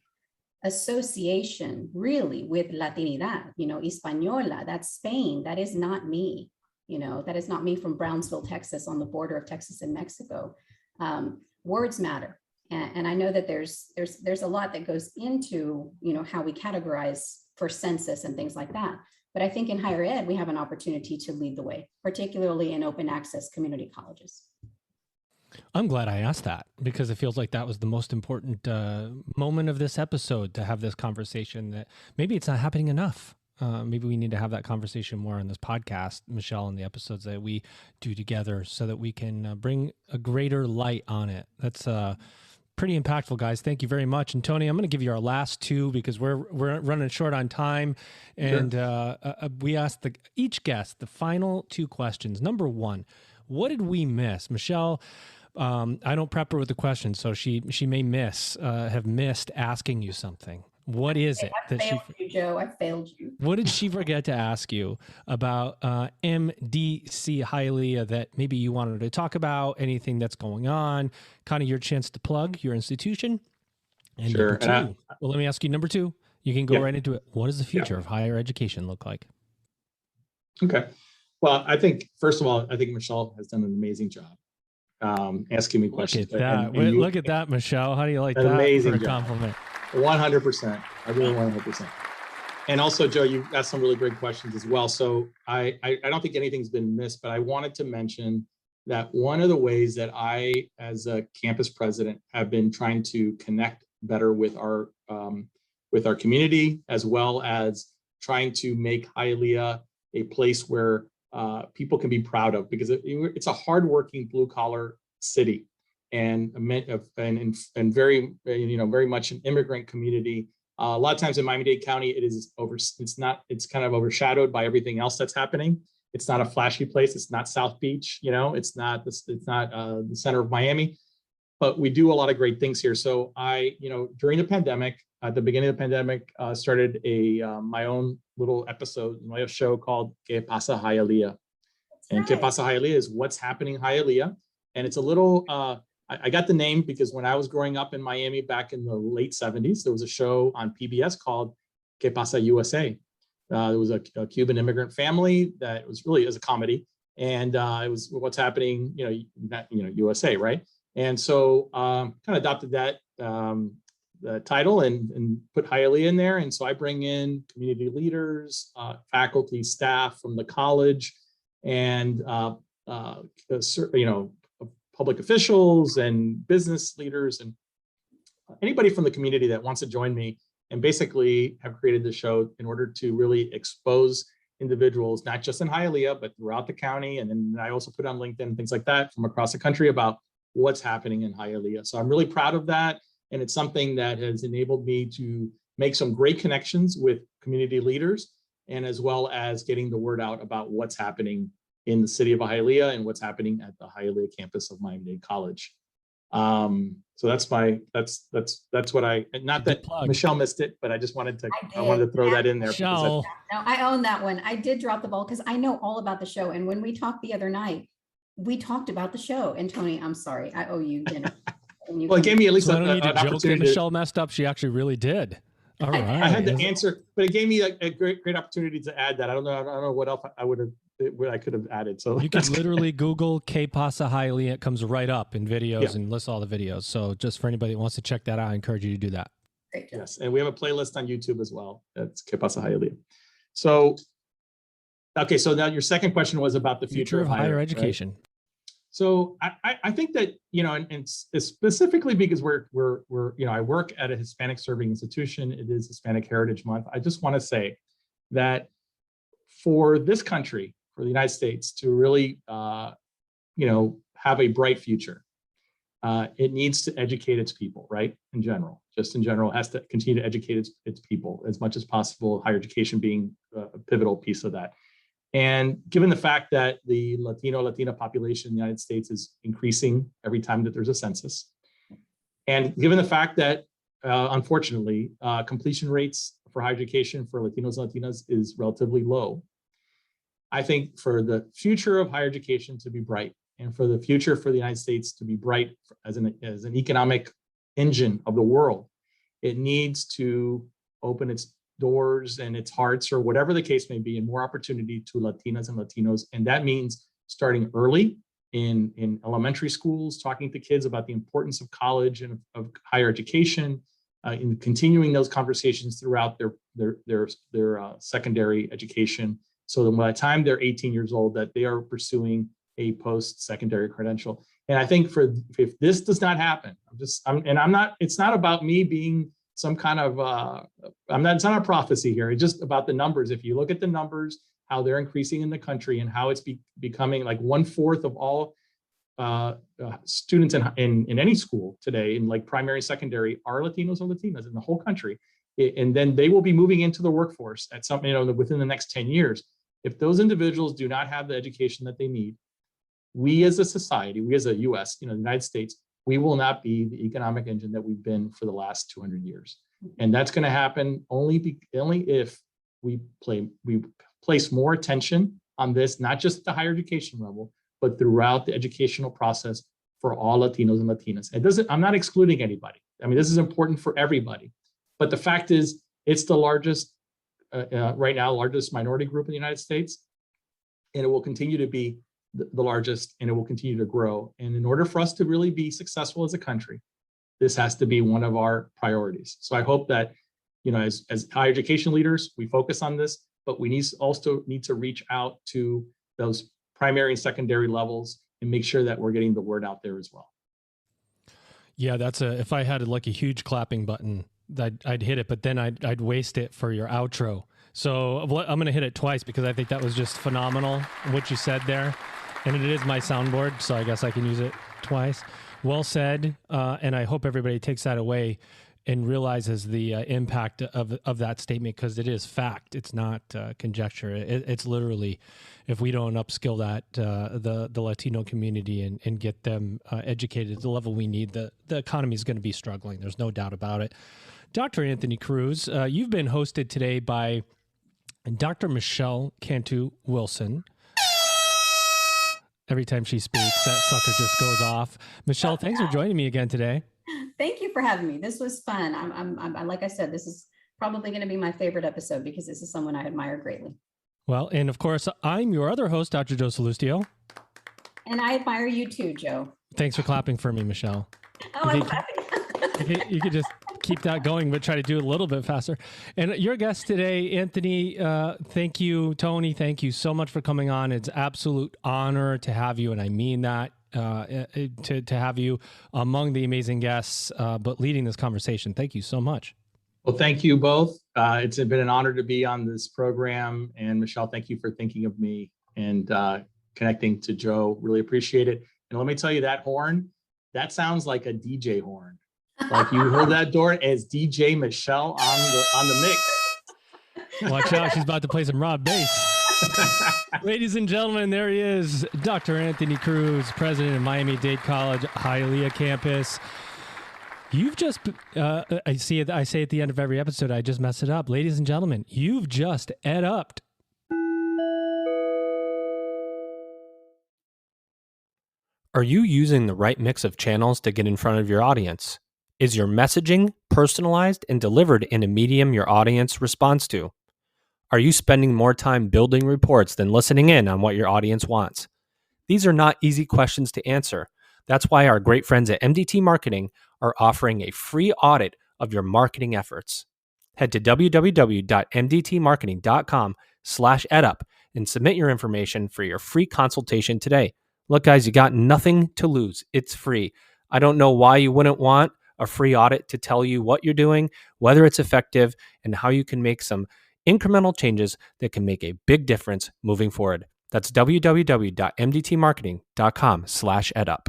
association really with Latinidad, you know, Española, that's Spain, that is not me, you know, that is not me from Brownsville, Texas, on the border of Texas and Mexico. Words matter. And I know that there's a lot that goes into, you know, how we categorize for census and things like that. But I think in higher ed, we have an opportunity to lead the way, particularly in open access community colleges.
I'm glad I asked that, because it feels like that was the most important moment of this episode, to have this conversation that maybe it's not happening enough. Maybe we need to have that conversation more on this podcast, Michelle, and the episodes that we do together, so that we can bring a greater light on it. That's pretty impactful, guys. Thank you very much. And Tony, I'm going to give you our last two because we're running short on time. And we asked each guest the final two questions. Number one, what did we miss? Michelle, I don't prep her with the question, so she may have missed asking you something. What is it that she?
You, Joe. I failed you.
What did she forget to ask you about MDC Hialeah that maybe you wanted to talk about? Anything that's going on? Kind of your chance to plug your institution. And
sure.
Number two, well, let me ask you number two. You can go right into it. What does the future of higher education look like?
Okay. Well, I think, first of all, I think Michelle has done an amazing job asking me questions.
Look at that. Look at that, Michelle. How do you like that?
Amazing
for a compliment.
100%. I really 100%. And also, Joe, you asked some really great questions as well. So I don't think anything's been missed, but I wanted to mention that one of the ways that I, as a campus president, have been trying to connect better with our community, as well as trying to make Hialeah a place where people can be proud of, because it's a hardworking blue-collar city, and very, very much an immigrant community. A lot of times in Miami-Dade County, it's kind of overshadowed by everything else that's happening. It's not a flashy place. It's not South Beach, it's not the center of Miami, but we do a lot of great things here. So during the pandemic, at the beginning of the pandemic, started my own little episode, my show called ¿Qué pasa Hialeah? And ¿Qué pasa Hialeah is what's happening in Hialeah. And it's a little, I got the name because when I was growing up in Miami back in the late 70s, there was a show on PBS called ¿Qué pasa USA? There was a Cuban immigrant family that was really as a comedy. And it was what's happening, USA, right? And so kind of adopted that the title and put Hialeah in there. And so I bring in community leaders, faculty, staff from the college, and public officials and business leaders and anybody from the community that wants to join me, and basically have created the show in order to really expose individuals, not just in Hialeah, but throughout the county. And then I also put on LinkedIn, things like that from across the country about what's happening in Hialeah. So I'm really proud of that. And it's something that has enabled me to make some great connections with community leaders, and as well as getting the word out about what's happening in the city of Hialeah and what's happening at the Hialeah campus of Miami-Dade College. So that's what I, not that Michelle missed it, but I just wanted to, I wanted to throw that in there.
Michelle.
No, I own that one. I did drop the ball because I know all about the show. And when we talked the other night, we talked about the show. And Tony, I'm sorry, I owe you dinner.
Well, it gave me at least
an opportunity. Michelle messed up. She actually really did. All right.
I had to answer, but it gave me a great opportunity to add that. I don't know what else I could have added. So
you can literally Google K-Pasa Hialeah. It comes right up in videos and lists all the videos. So just for anybody that wants to check that out, I encourage you to do that.
Great.
Yes, and we have a playlist on YouTube as well. That's K-Pasa Hialeah. So, okay, so now your second question was about the future of higher education. Right? So I think that, you know, and specifically because we're you know, I work at a Hispanic serving institution. It is Hispanic Heritage Month. I just want to say that for this country, for the United States to really, you know, have a bright future, it needs to educate its people, right? In general, just in general, it has to continue to educate its people as much as possible, higher education being a pivotal piece of that. And given the fact that the Latina population in the United States is increasing every time that there's a census, and given the fact that, unfortunately, completion rates for higher education for Latinos and Latinas is relatively low, I think for the future of higher education to be bright, and for the future for the United States to be bright as an economic engine of the world, it needs to open its doors and its hearts, or whatever the case may be, and more opportunity to Latinas and Latinos. And that means starting early in elementary schools, talking to kids about the importance of college and of higher education, in continuing those conversations throughout their secondary education, so that by the time they're 18 years old, that they are pursuing a post-secondary credential. And I think if this does not happen, it's not about me being some kind of, it's not a prophecy here. It's just about the numbers. If you look at the numbers, how they're increasing in the country and how it's becoming like 1/4 of all students in any school today, in like primary, secondary, are Latinos or Latinas in the whole country. And then they will be moving into the workforce at some, you know, within the next 10 years. If those individuals do not have the education that they need, we as a society, we as a US, you know, the United States, we will not be the economic engine that we've been for the last 200 years. And that's going to happen only if we place more attention on this, not just at the higher education level, but throughout the educational process for all Latinos and Latinas. I'm not excluding anybody. I mean, this is important for everybody. But the fact is, it's the largest, right now, largest minority group in the United States. And it will continue to be the largest, and it will continue to grow. And in order for us to really be successful as a country, this has to be one of our priorities. So I hope that, you know, as higher education leaders, we focus on this, but we also need to reach out to those primary and secondary levels and make sure that we're getting the word out there as well.
Yeah, if I had like a huge clapping button, I'd hit it, but then I'd waste it for your outro. So I'm going to hit it twice because I think that was just phenomenal, what you said there. And it is my soundboard, so I guess I can use it twice. Well said, and I hope everybody takes that away and realizes the impact of that statement, because it is fact. It's not conjecture. It's literally, if we don't upskill that the Latino community and get them educated at the level we need, the economy is going to be struggling. There's no doubt about it. Dr. Anthony Cruz, you've been hosted today by Dr. Michelle Cantu Wilson. Every time she speaks, that sucker just goes off. Michelle, thanks for joining me again today.
Thank you for having me. This was fun. I'm like I said, this is probably going to be my favorite episode because this is someone I admire greatly.
Well, and of course, I'm your other host, Dr. Joe Salustio.
And I admire you too, Joe.
Thanks for clapping for me, Michelle.
Oh, I'm clapping.
You could just keep that going, but try to do it a little bit faster. And your guest today, Anthony, thank you. Tony, thank you so much for coming on. It's absolute honor to have you, and I mean that, to have you among the amazing guests, but leading this conversation. Thank you so much.
Well, thank you both. It's been an honor to be on this program. And Michelle, thank you for thinking of me and connecting to Joe. Really appreciate it. And let me tell you, that horn, that sounds like a DJ horn. Like you heard that, Doran, as DJ Michelle on the mix.
Watch out, she's about to play some Rob bass. Ladies and gentlemen, there he is, Dr. Anthony Cruz, president of Miami-Dade College, Hialeah campus. You've just, I say at the end of every episode, I just mess it up. Ladies and gentlemen, you've just EdUp'd. Are you using the right mix of channels to get in front of your audience? Is your messaging personalized and delivered in a medium your audience responds to? Are you spending more time building reports than listening in on what your audience wants? These are not easy questions to answer. That's why our great friends at MDT Marketing are offering a free audit of your marketing efforts. Head to www.mdtmarketing.com/edup and submit your information for your free consultation today. Look, guys, you got nothing to lose. It's free. I don't know why you wouldn't want a free audit to tell you what you're doing, whether it's effective, and how you can make some incremental changes that can make a big difference moving forward. That's www.mdtmarketing.com/edup.